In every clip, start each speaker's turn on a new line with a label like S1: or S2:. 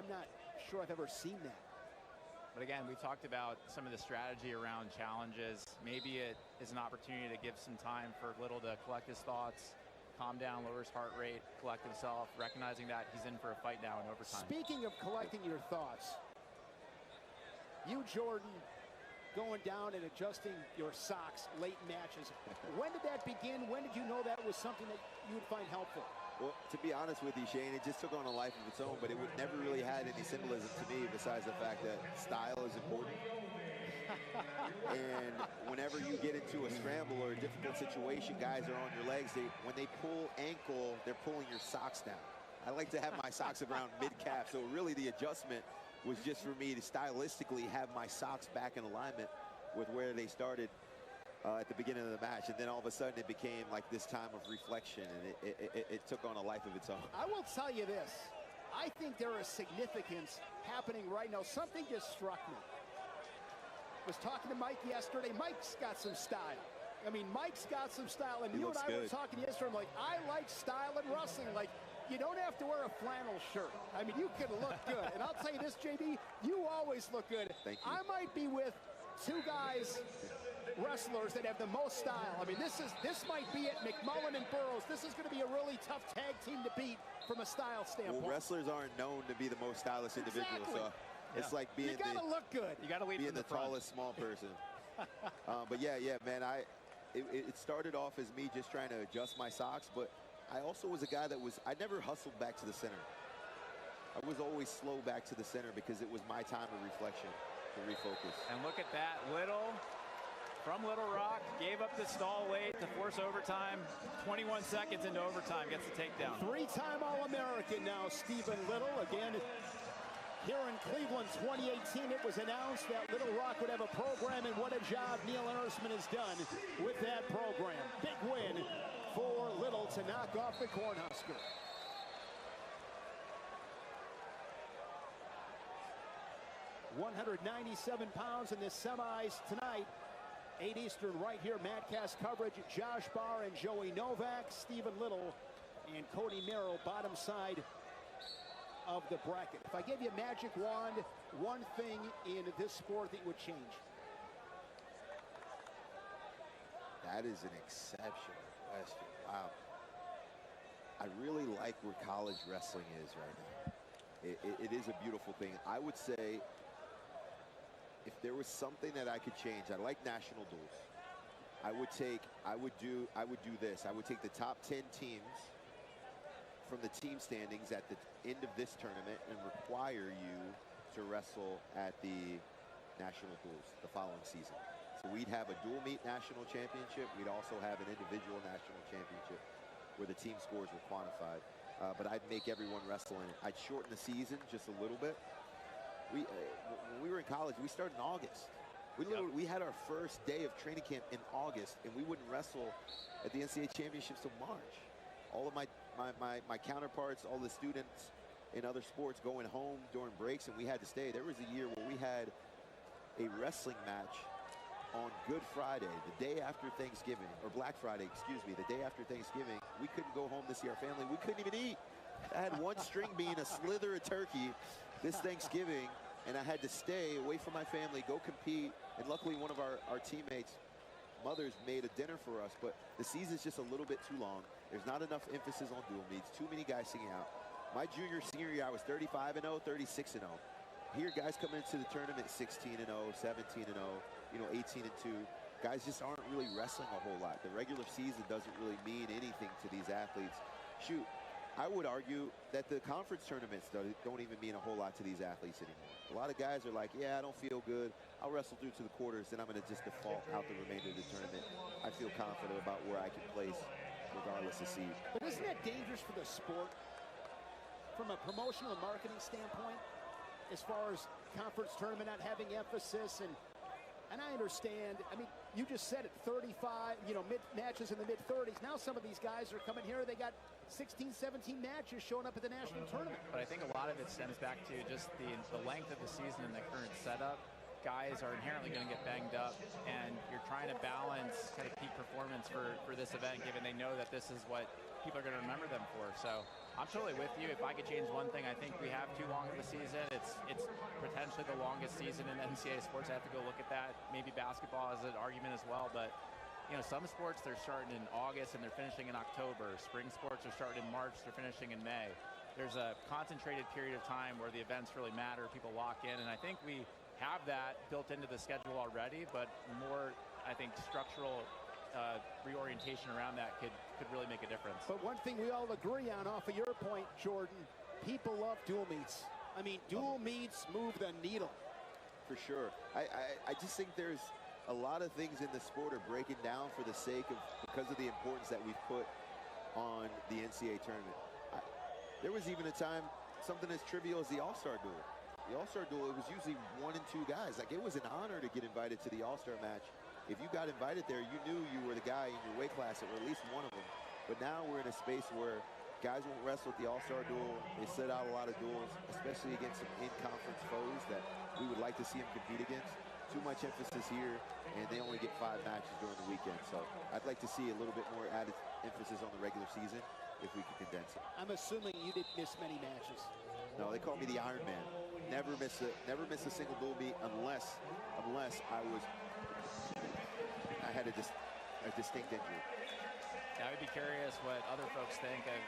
S1: I'm not sure I've ever seen that.
S2: But again, we talked about some of the strategy around challenges. Maybe it is an opportunity to give some time for Little to collect his thoughts, calm down, lower his heart rate, collect himself, recognizing that he's in for a fight now in overtime.
S1: Speaking of collecting your thoughts, you, Jordan, going down and adjusting your socks late matches. When did that begin? When did you know that was something that you would find helpful?
S3: Well, to be honest with you, Shane, it just took on a life of its own, but it would never really had any symbolism to me besides the fact that style is important. And whenever you get into a scramble or a difficult situation, guys are on your legs. When they pull ankle, they're pulling your socks down. I like to have my socks around mid-calf, so really the adjustment was just for me to stylistically have my socks back in alignment with where they started at the beginning of the match. And then all of a sudden it became like this time of reflection, and it took on a life of its own.
S1: I will tell you this. I think there is significance happening right now. Something just struck me. I was talking to Mike yesterday. Mike's got some style. I mean, Mike's got some style. And you and I were talking yesterday. I'm like, I like style in wrestling. Like, you don't have to wear a flannel shirt. I mean, you can look good. And I'll tell you this, JB, you always look good.
S3: Thank you.
S1: I might be with two guys, wrestlers, that have the most style. I mean, this might be it. McMullen and Burroughs. This is going to be a really tough tag team to beat from a style standpoint.
S3: Well, wrestlers aren't known to be the most stylish individuals. So it's like being
S1: you gotta look good.
S2: You gotta lead
S3: being
S2: from the
S3: tallest small person. But yeah, man. It started off as me just trying to adjust my socks, but I also was a guy that I never hustled back to the center. I was always slow back to the center because it was my time of reflection to refocus.
S2: And look at that, Little from Little Rock gave up the stall weight to force overtime. 21 seconds into overtime, gets the takedown.
S1: Three-time All-American now, Stephen Little. Again, here in Cleveland, 2018, it was announced that Little Rock would have a program, and what a job Neil Ersman has done with that program. Big win for Little to knock off the Cornhusker. £197 in the semis tonight. 8 Eastern right here, Madcast coverage. Josh Barr and Joey Novak, Stephen Little and Cody Merrill, bottom side of the bracket. If I gave you a magic wand, one thing in this sport that would change?
S3: That is an exceptional question. Wow. I really like where college wrestling is right now. It is a beautiful thing. I would say if there was something that I could change, I like national duels. I would do this. I would take the top 10 teams from the team standings at the end of this tournament and require you to wrestle at the national duels the following season. So we'd have a dual meet national championship. We'd also have an individual national championship where the team scores were quantified. But I'd make everyone wrestle in it. I'd shorten the season just a little bit. When we were in college, we started in August. We had our first day of training camp in August, and we wouldn't wrestle at the NCAA championships till March. All of my counterparts, all the students in other sports going home during breaks, and we had to stay. There was a year where we had a wrestling match on Good Friday, the day after Thanksgiving, or Black Friday, excuse me, the day after Thanksgiving. We couldn't go home to see our family. We couldn't even eat. I had one string bean, a slither of turkey this Thanksgiving, and I had to stay away from my family, go compete, and luckily one of our teammates' mothers made a dinner for us, but the season's just a little bit too long. There's not enough emphasis on dual meets, too many guys singing out. My junior, senior year, I was 35-0, 36-0. Here, guys coming into the tournament 16-0, 17-0, 18-2. Guys just aren't really wrestling a whole lot. The regular season doesn't really mean anything to these athletes. Shoot, I would argue that the conference tournaments don't even mean a whole lot to these athletes anymore. A lot of guys are like, yeah, I don't feel good. I'll wrestle through to the quarters, then I'm going to just default out the remainder of the tournament. I feel confident about where I can place regardless of seed.
S1: But isn't that dangerous for the sport from a promotional and marketing standpoint, as far as conference tournament not having emphasis? And I understand, I mean, you just said it, 35, matches in the mid-30s. Now some of these guys are coming here, they got 16, 17 matches showing up at the national tournament.
S2: But I think a lot of it stems back to just the length of the season and the current setup. Guys are inherently going to get banged up, and you're trying to balance kind of peak performance for this event, given they know that this is what people are going to remember them for. So I'm totally with you. If I could change one thing, I think we have too long of a season. It's potentially the longest season in NCAA sports. I have to go look at that. Maybe basketball is an argument as well, but some sports, they're starting in August and they're finishing in October. Spring sports are starting in March, they're finishing in May. There's a concentrated period of time where the events really matter, people lock in, and I think we have that built into the schedule already, but more, I think, structural reorientation around that could really make a difference.
S1: But one thing we all agree on, off of your point, Jordan, people love dual meets. I mean, dual meets move the needle.
S3: For sure. I just think there's a lot of things in the sport are breaking down for the sake of, because of the importance that we've put on the NCAA tournament. There was even a time, something as trivial as the All-Star Duel. The All-Star Duel, it was usually 1 and 2 guys. Like, it was an honor to get invited to the All-Star match. If you got invited there, you knew you were the guy in your weight class, or at least one of them. But now we're in a space where guys won't wrestle at the All-Star Duel. They set out a lot of duels, especially against some in-conference foes that we would like to see them compete against. Too much emphasis here, and they only get 5 matches during the weekend. So I'd like to see a little bit more added emphasis on the regular season if we could condense it.
S1: I'm assuming you didn't miss many matches.
S3: No, they call me the Iron Man. Never miss a single dual meet unless I had a distinct injury.
S2: I would be curious what other folks think of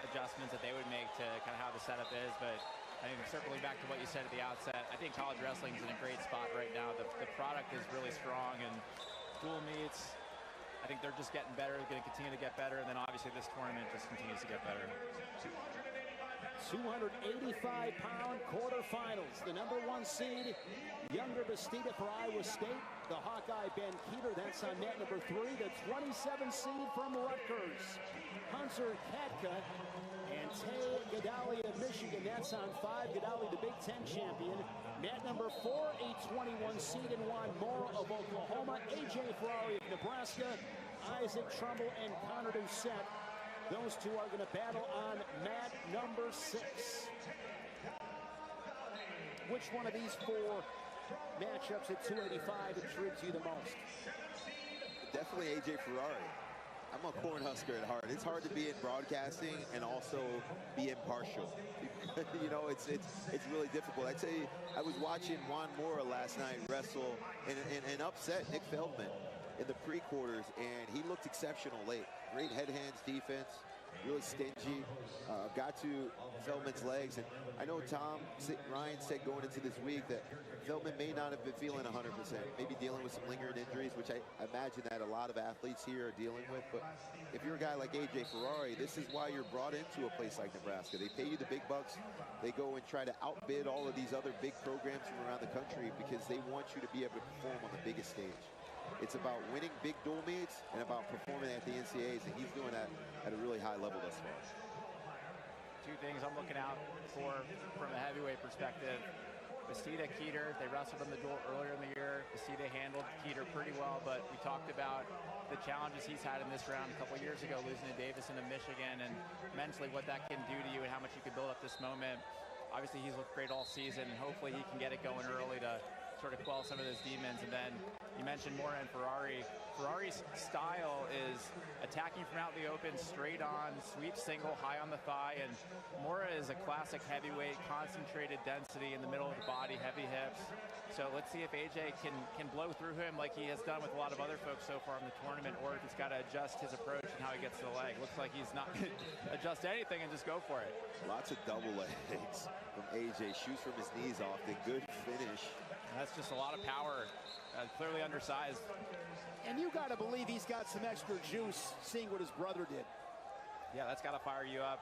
S2: adjustments that they would make to kind of how the setup is, but I think circling back to what you said at the outset, I think college wrestling is in a great spot right now. The product is really strong, and dual meets, I think they're just getting better, going to continue to get better, and then obviously this tournament just continues to get better.
S1: 285-pound quarterfinals. The #1 seed, Younger Bastida for Iowa State. The Hawkeye Ben Keeter, that's on net number 3. The 27 seed from Rutgers, Hunter Katka. And Tay Gadali of Michigan, that's on 5. Gadali, the Big Ten champion. Net number 4, a 21 seed, and Juan Mora of Oklahoma. AJ Ferrari of Nebraska. Isaac Trumbull and Connor Doucette. Those two are going to battle on mat number 6. Which one of these 4 matchups at 285 intrigues you the most?
S3: Definitely AJ Ferrari. I'm a Cornhusker at heart. It's hard to be in broadcasting and also be impartial. It's really difficult. I tell you, I was watching Juan Mora last night wrestle and upset Nick Feldman in the pre-quarters, and he looked exceptional late. Great head hands defense, really stingy, got to Feldman's legs. And I know Ryan said going into this week that Feldman may not have been feeling 100%, maybe dealing with some lingering injuries, which I imagine that a lot of athletes here are dealing with. But if you're a guy like AJ Ferrari, this is why you're brought into a place like Nebraska. They pay you the big bucks. They go and try to outbid all of these other big programs from around the country because they want you to be able to perform on the biggest stage. It's about winning big dual meets and about performing at the NCAAs, and he's doing that at a really high level thus far.
S2: 2 things I'm looking out for from a heavyweight perspective. Bastida, Keeter, they wrestled in the duel earlier in the year. Bastida handled Keeter pretty well, but we talked about the challenges he's had in this round a couple years ago, losing to Davison of Michigan, and mentally what that can do to you and how much you can build up this moment. Obviously, he's looked great all season, and hopefully he can get it going early to sort of quell some of those demons. And then you mentioned Mora and Ferrari. Ferrari's style is attacking from out in the open, straight on, sweep single, high on the thigh. And Mora is a classic heavyweight, concentrated density in the middle of the body, heavy hips. So let's see if AJ can blow through him like he has done with a lot of other folks so far in the tournament, or if he's got to adjust his approach and how he gets to the leg. Looks like he's not going to adjust anything and just go for it.
S3: Lots of double legs from AJ. Shoots from his knees off. The good finish.
S2: That's just a lot of power. Clearly undersized.
S1: And you got to believe he's got some extra juice seeing what his brother did.
S2: Yeah, that's got to fire you up,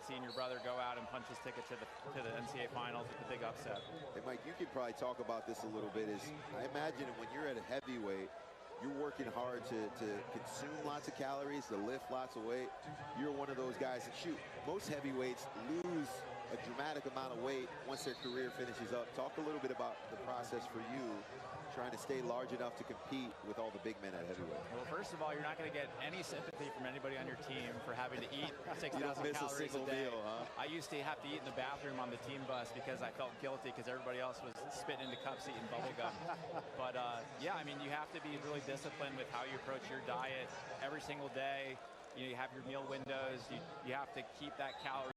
S2: seeing your brother go out and punch his ticket to the NCAA finals with the big upset.
S3: Hey, Mike, you could probably talk about this a little bit. I imagine when you're at a heavyweight, you're working hard to consume lots of calories, to lift lots of weight. You're one of those guys that shoot. Most heavyweights lose a dramatic amount of weight once their career finishes up. Talk a little bit about the process for you trying to stay large enough to compete with all the big men at heavyweight.
S2: Well, first of all, you're not going to get any sympathy from anybody on your team for having to eat 6,000 calories a day.
S3: Meal, huh?
S2: I used to have to eat in the bathroom on the team bus because I felt guilty because everybody else was spitting into cups eating bubble gum. But yeah, I mean, you have to be really disciplined with how you approach your diet every single day. you have your meal windows. You have to keep that calorie